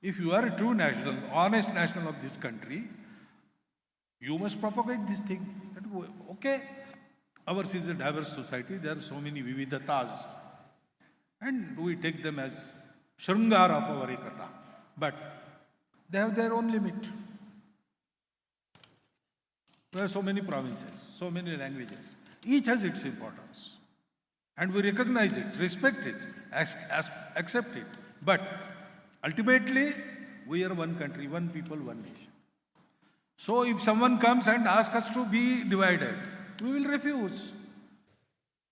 If you are a true national, honest national of this country, you must propagate this thing. That, okay, ours is a diverse society, there are so many vividatas, and we take them as Shrungar of our ekata. But they have their own limit. We have so many provinces, so many languages. Each has its importance. And we recognize it, respect it, accept it. But ultimately, we are one country, one people, one nation. So if someone comes and asks us to be divided, we will refuse.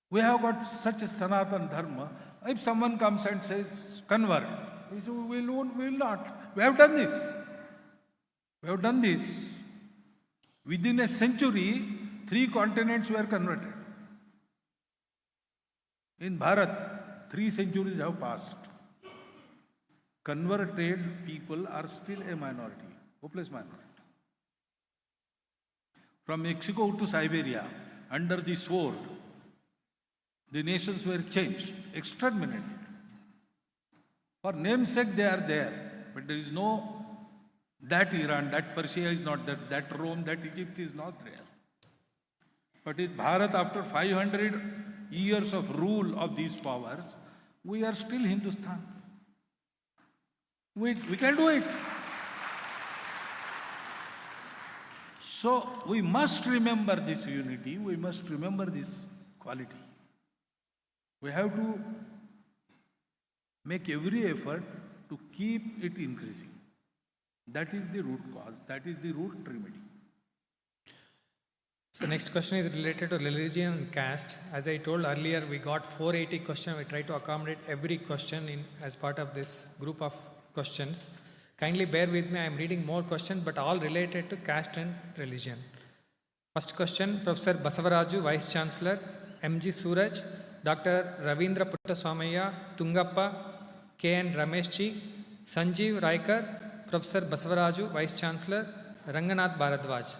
We have got such a Sanatan Dharma. If someone comes and says, convert, we will not. We have done this. We have done this. Within a century, 3 continents were converted. In Bharat, 3 centuries have passed. Converted people are still a minority, hopeless minority. From Mexico to Siberia, under the sword, the nations were changed, exterminated. For namesake they are there, but there is no, that Iran, that Persia is not there, that Rome, that Egypt is not there. But in Bharat, after 500 years of rule of these powers, we are still Hindustan. We can do it. So we must remember this unity, we must remember this quality. We have to make every effort to keep it increasing. That is the root cause, that is the root remedy. So next question is related to religion and caste. As I told earlier, we got 480 questions. We try to accommodate every question as part of this group of questions. Kindly bear with me, I am reading more questions, but all related to caste and religion. First question, Professor Basavaraju, Vice Chancellor, M.G. Suraj, Dr. Ravindra Puttaswamaya, Tungappa, K.N. Rameshji, Sanjeev Raikar, Professor Basavaraju, Vice Chancellor, Ranganath Bharadwaj.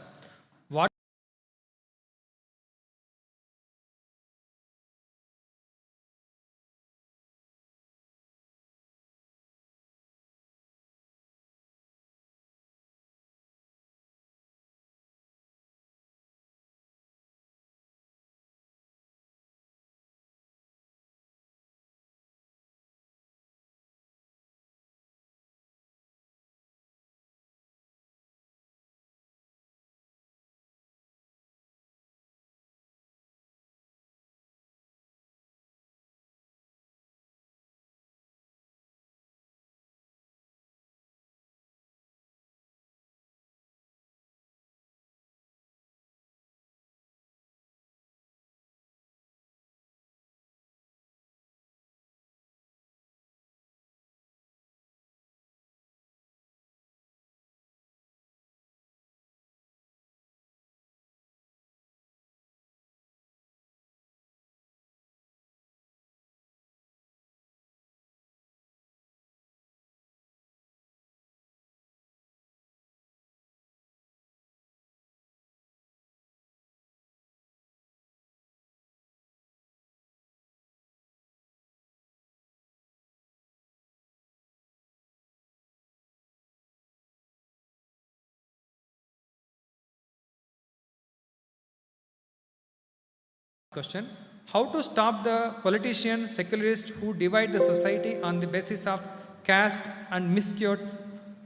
Question, how to stop the politicians, secularists who divide the society on the basis of caste and misquote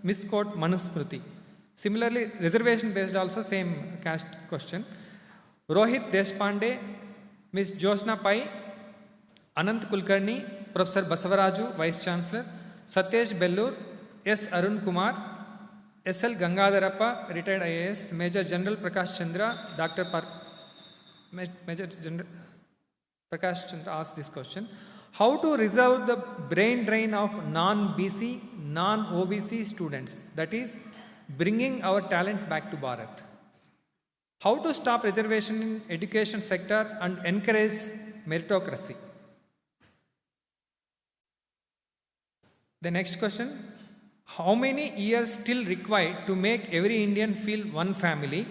Manusmriti? Similarly, reservation based also same caste question. Rohit Deshpande, Ms. Josna Pai, Anant Kulkarni, Professor Basavaraju, Vice Chancellor, Satyesh Bellur, S. Arun Kumar, S. L. Gangadharappa, retired IAS, Major General Prakash Chandra, Dr. Major General Prakash Chandra asked this question. How to resolve the brain drain of non-BC, non-OBC students? That is, bringing our talents back to Bharat. How to stop reservation in education sector and encourage meritocracy? The next question. How many years still required to make every Indian feel one family?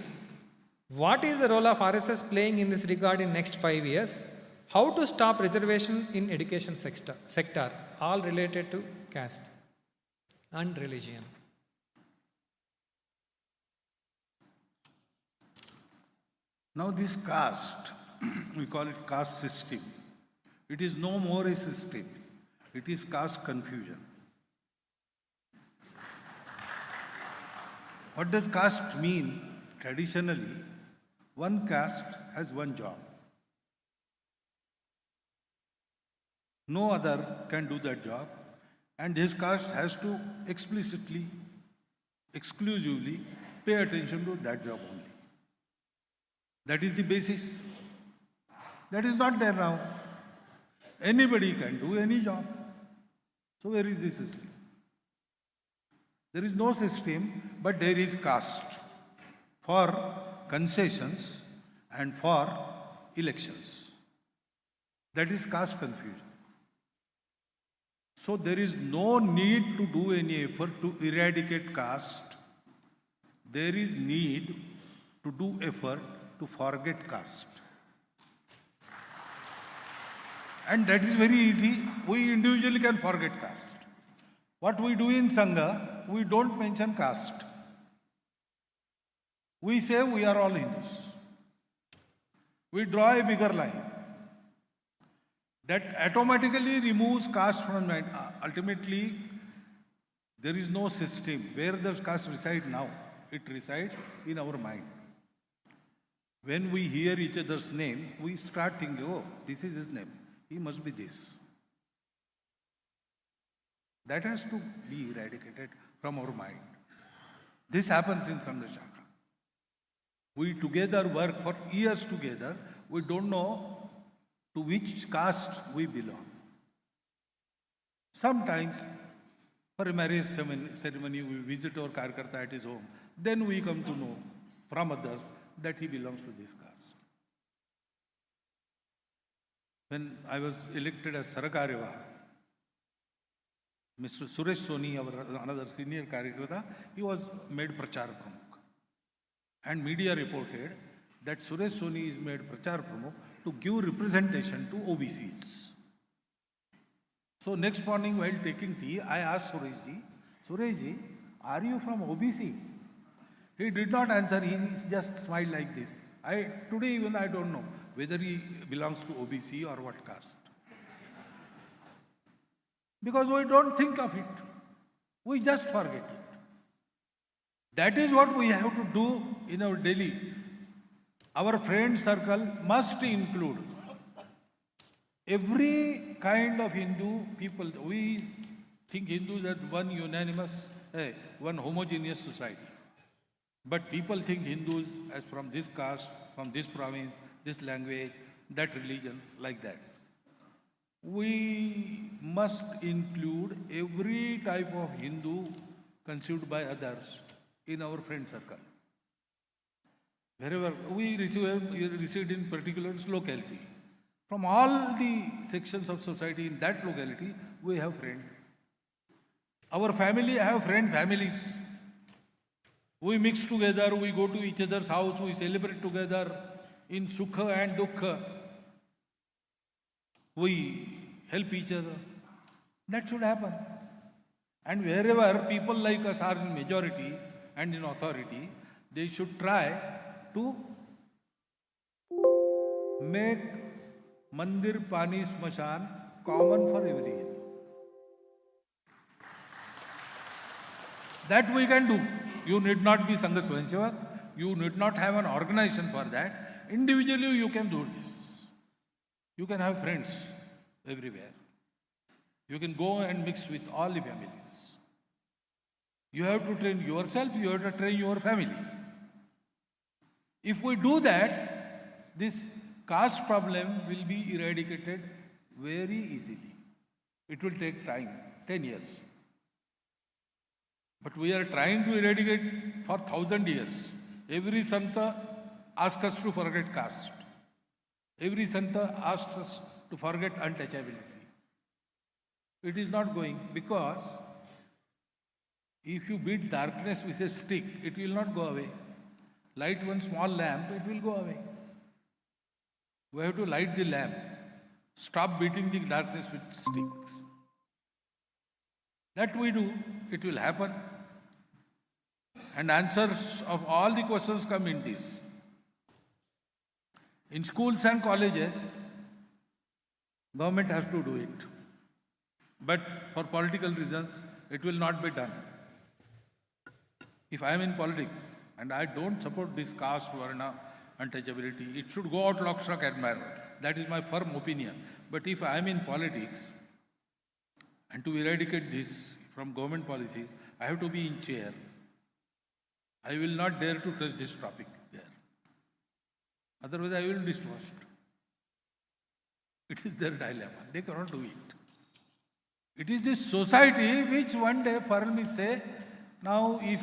What is the role of RSS playing in this regard in next 5 years? How to stop reservation in education sector? All related to caste. and religion. Now this caste, we call it caste system. It is no more a system. It is caste confusion. What does caste mean? Traditionally, one caste has one job. No other can do that job, and his caste has to explicitly, exclusively pay attention to that job only. That is the basis. That is not there now. Anybody can do any job. So where is the system? There is no system, but there is caste for concessions and for elections. That is caste confusion. So there is no need to do any effort to eradicate caste. There is need to do effort to forget caste. And that is very easy. We individually can forget caste. What we do in Sangha, we don't mention caste. We say we are all Hindus. We draw a bigger line. That automatically removes caste from mind. Ultimately, there is no system. Where does caste reside now? It resides in our mind. When we hear each other's name, we start thinking, oh, this is his name. He must be this. That has to be eradicated from our mind. This happens in Sangha Shaka. We together work for years together. We don't know to which caste we belong. Sometimes, for a marriage ceremony, we visit our Karkarta at his home. Then we come to know from others that he belongs to this caste. When I was elected as Sarakaryavaha, Mr. Suresh Soni, another senior Karyakarta, he was made Prachar Pramukh. And media reported that Suresh Soni is made Prachar Pramukh to give representation to OBCs. So next morning while taking tea, I asked Sureshji, are you from OBC? He did not answer, he just smiled like this. Today even I don't know whether he belongs to OBC or what caste. Because we don't think of it. We just forget it. That is what we have to do in our daily. Our friend circle must include every kind of Hindu people. We think Hindus as one unanimous, one homogeneous society. But people think Hindus as from this caste, from this province, this language, that religion, like that. We must include every type of Hindu conceived by others in our friend circle. Wherever we reside in particular locality. From all the sections of society in that locality, we have friends. Our family have families. We mix together, we go to each other's house, we celebrate together in Sukha and Dukha. We help each other. That should happen. And wherever people like us are in majority and in authority, they should try to make Mandir, Pani, Smashan common for every Hindu. That we can do. You need not be Sangha Swayamsevak. You need not have an organization for that. Individually you can do this. You can have friends everywhere. You can go and mix with all the families. You have to train yourself, you have to train your family. If we do that, this caste problem will be eradicated very easily. It will take time, 10 years. But we are trying to eradicate for 1,000 years. Every Santa asks us to forget caste. Every Santa asks us to forget untouchability. It is not going because if you beat darkness with a stick, it will not go away. Light one small lamp, it will go away. We have to light the lamp. Stop beating the darkness with sticks. That we do, it will happen. And answers of all the questions come in this. In schools and colleges, government has to do it. But for political reasons, it will not be done. If I am in politics, and I don't support this caste, varna, untouchability, it should go out lock, stock, and barrel. That is my firm opinion. But if I am in politics, and to eradicate this from government policies, I have to be in chair. I will not dare to touch this topic there. Otherwise, I will be dislodged. It is their dilemma. They cannot do it. It is this society which one day firmly say, now if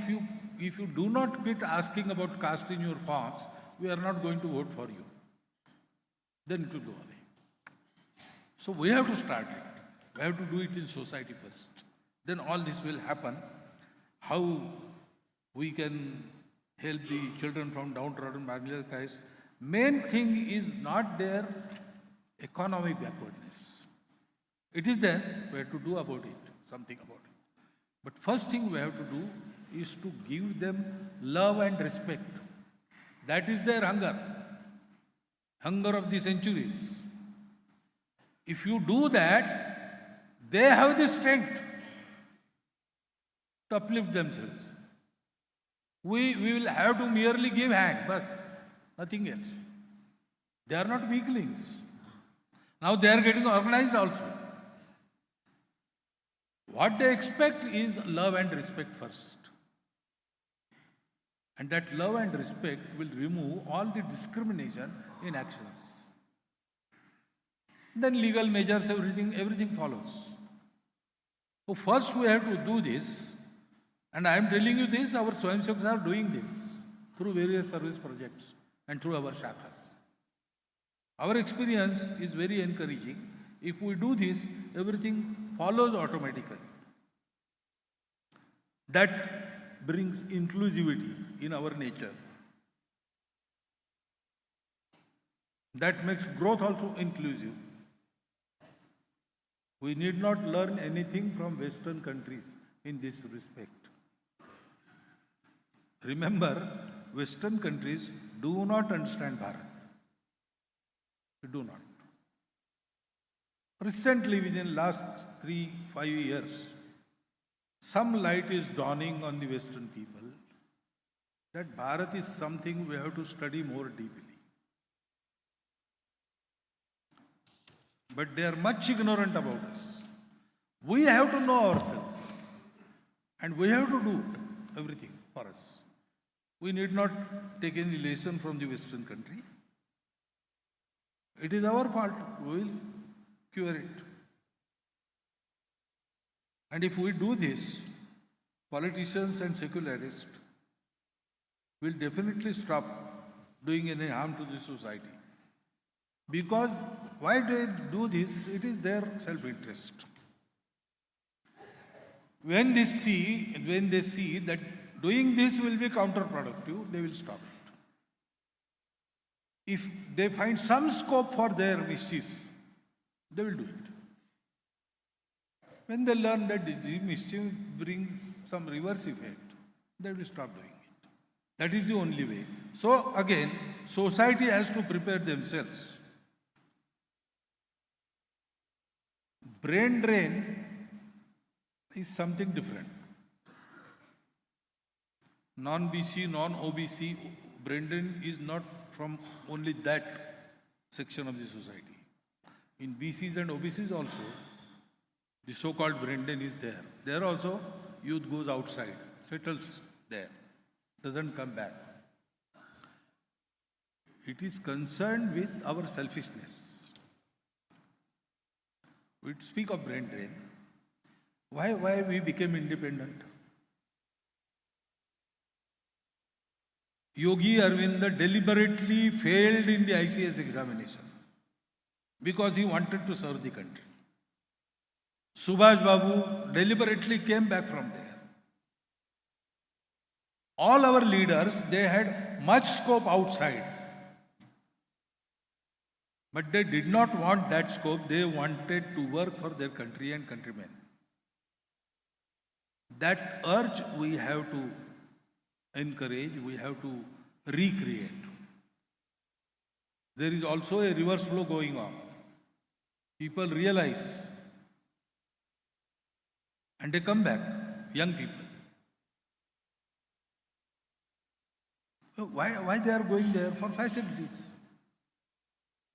you do not quit asking about caste in your forms, we are not going to vote for you. Then it will go away. So we have to start it. We have to do it in society first. Then all this will happen. How we can help the children from downtrodden marginalized. Main thing is not their economic backwardness. It is there. We have to do about it, something about it. But first thing we have to do is to give them love and respect. That is their hunger of the centuries. If you do that, they have the strength to uplift themselves. We will have to merely give hand, bas, nothing else. They are not weaklings. Now they are getting organized also. What they expect is love and respect first. And that love and respect will remove all the discrimination in actions. Then legal measures, everything follows. So first we have to do this. And I am telling you this, our Swayamsevaks are doing this through various service projects and through our shakhas. Our experience is very encouraging. If we do this, everything follows automatically. That brings inclusivity in our nature. That makes growth also inclusive. We need not learn anything from Western countries in this respect. Remember, Western countries do not understand Bharat. They do not. Recently, within last 3-5 years, some light is dawning on the Western people that Bharat is something we have to study more deeply. But they are much ignorant about us. We have to know ourselves. And we have to do everything for us. We need not take any lesson from the Western country. It is our fault. We will cure it. And if we do this, politicians and secularists will definitely stop doing any harm to the society. Because why do they do this? It is their self-interest. When they see that doing this will be counterproductive, they will stop it. If they find some scope for their mischiefs, they will do it. When they learn that the mischief brings some reverse effect, they will stop doing it. That is the only way. So again, society has to prepare themselves. Brain drain is something different. Non-BC, non-OBC, brain drain is not from only that section of the society. In BCs and OBCs also, the so-called brain drain is there. There also, youth goes outside, settles there, doesn't come back. It is concerned with our selfishness. We speak of brain drain. Why we became independent? Yogi Arvinda deliberately failed in the ICS examination because he wanted to serve the country. Subhash Babu deliberately came back from there. All our leaders, they had much scope outside. But they did not want that scope. They wanted to work for their country and countrymen. That urge we have to encourage, we have to recreate. There is also a reverse flow going on. People realize and they come back, young people. Why they are going there? For facilities.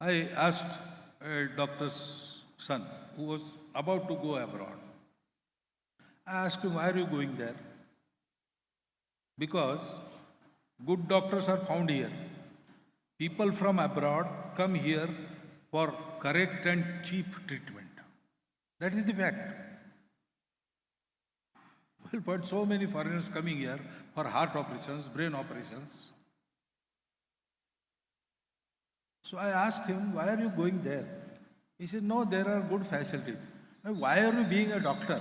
I asked a doctor's son who was about to go abroad. I asked him, why are you going there? Because good doctors are found here. People from abroad come here for correct and cheap treatment. That is the fact. Well, but so many foreigners coming here for heart operations, brain operations. So I asked him, why are you going there? He said, no, there are good facilities. Why are you being a doctor?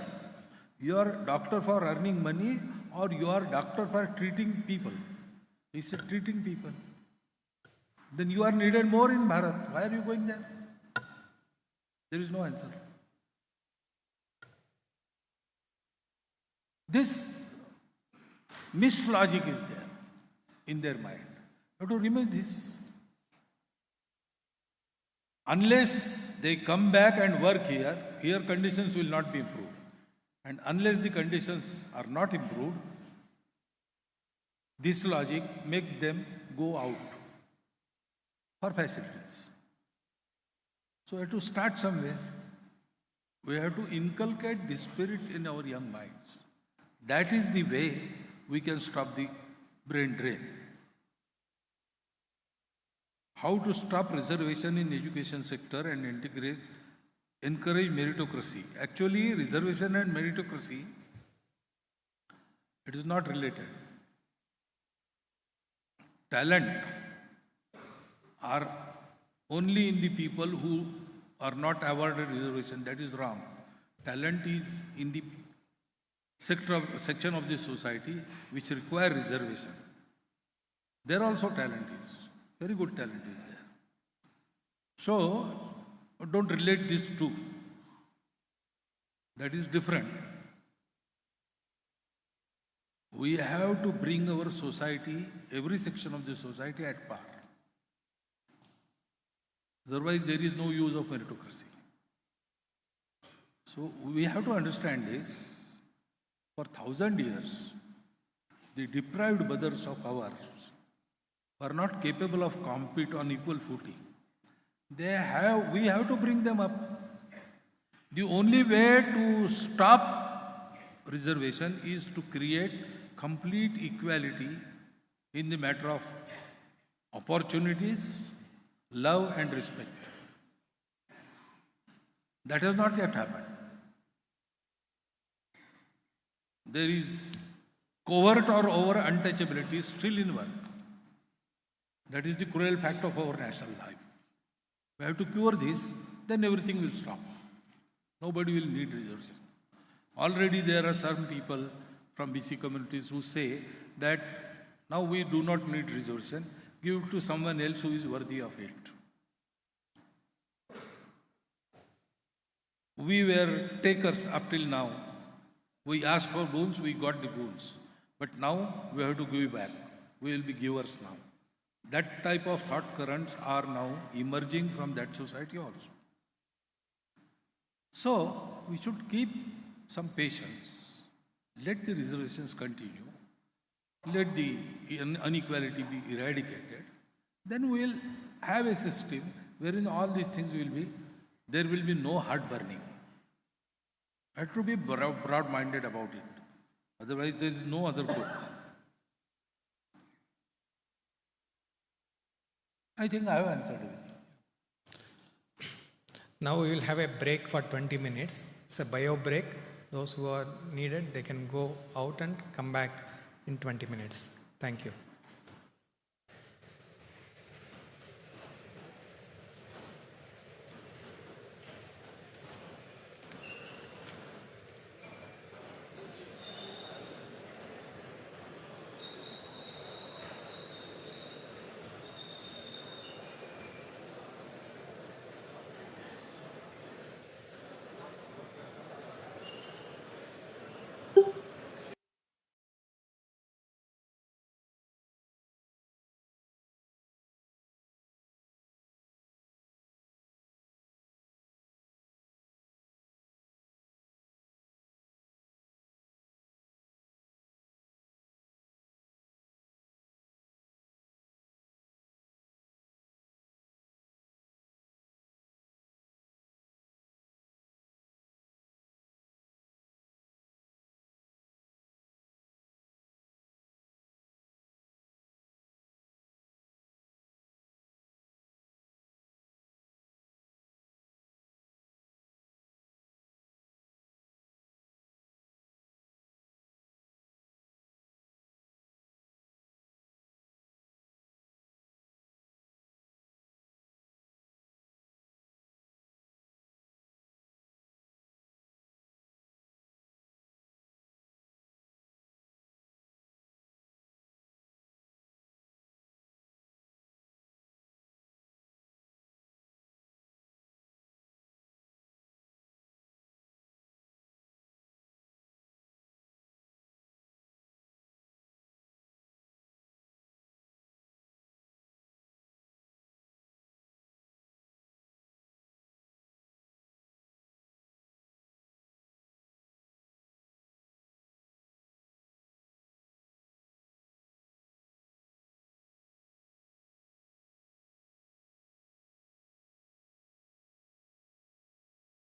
You are doctor for earning money or you are doctor for treating people? He said, treating people. Then you are needed more in Bharat. Why are you going there? There is no answer. This mislogic is there in their mind. You have to remove this. Unless they come back and work here, here conditions will not be improved. And unless the conditions are not improved, this logic makes them go out for facilities. So we have to start somewhere. We have to inculcate this spirit in our young minds. That is the way we can stop the brain drain. How to stop reservation in education sector and encourage meritocracy. Actually, reservation and meritocracy, it is not related. Talent are only in the people who are not awarded reservation. That is wrong. Talent is in the section of the society which require reservation. There also talent is. Very good talent is there. So, don't relate these two. That is different. We have to bring our society, every section of the society at par. Otherwise, there is no use of meritocracy. So, we have to understand this. For 1,000 years, the deprived brothers of ours are not capable of compete on equal footing. We have to bring them up. The only way to stop reservation is to create complete equality in the matter of opportunities, love and respect. That has not yet happened. There is covert or over untouchability still in work. That is the cruel fact of our national life. We have to cure this, then everything will stop. Nobody will need reservation. Already there are some people from BC communities who say that now we do not need reservation, give it to someone else who is worthy of it. We were takers up till now. We asked for boons, we got the boons. But now we have to give back. We will be givers now. That type of thought currents are now emerging from that society also. So, we should keep some patience. Let the reservations continue. Let the inequality be eradicated. Then we will have a system wherein all these things will be, there will be no heart burning. I have to be broad-minded about it. Otherwise, there is no other good. I think I have answered it. Now we will have a break for 20 minutes. It's a bio break. Those who are needed, they can go out and come back in 20 minutes. Thank you.